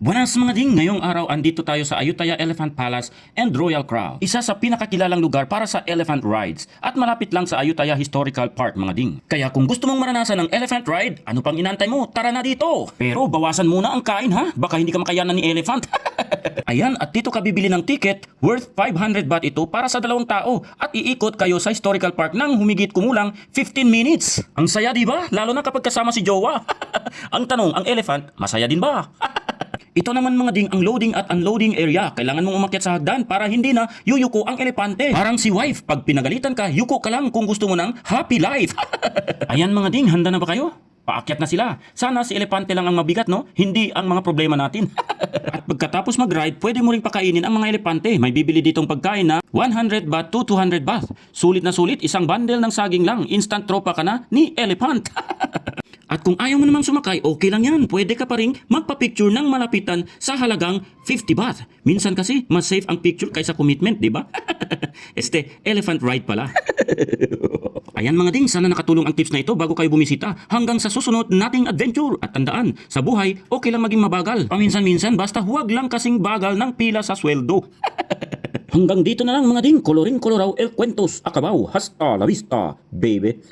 Buenas mga ding, ngayong araw andito tayo sa Ayutthaya Elephant Palace and Royal Crown. Isa sa pinakakilalang lugar para sa elephant rides at malapit lang sa Ayutthaya Historical Park mga ding. Kaya kung gusto mong maranasan ng elephant ride, ano pang inantay mo? Tara na dito! Pero bawasan muna ang kain ha, baka hindi ka makayanan ni elephant. Ayan, at dito ka bibili ng ticket, worth 500 baht ito para sa 2 tao at iikot kayo sa Historical Park ng humigit kumulang 15 minutes. Ang saya di ba? Lalo na kapag kasama si Jowa. Ang tanong, ang elephant, masaya din ba? Ito naman mga ding ang loading at unloading area. Kailangan mong umakyat sa hagdan para hindi na yuyuko ang elepante. Parang si wife, pag pinagalitan ka, yuko ka lang kung gusto mo ng happy life. Ayan mga ding, handa na ba kayo? Paakyat na sila. Sana si elepante lang ang mabigat, no? Hindi ang mga problema natin. At pagkatapos mag-ride, pwede mo ring pakainin ang mga elepante. May bibili ditong pagkain na 100 baht to 200 baht. Sulit na sulit, isang bundle ng saging lang. Instant tropa ka na ni elephant. At kung ayaw mo namang sumakay, okay lang yan. Pwede ka pa rin magpa-picture ng malapitan sa halagang 50 baht. Minsan kasi, mas safe ang picture kaysa commitment, di ba? Elephant ride pala. Ayan mga ding, sana nakatulong ang tips na ito bago kayo bumisita. Hanggang sa susunod nating adventure. At tandaan, sa buhay, okay lang maging mabagal. Paminsan-minsan, basta huwag lang kasing bagal ng pila sa sweldo. Hanggang dito na lang mga ding, coloring coloraw el cuentos, akabaw, hasta la vista, baby.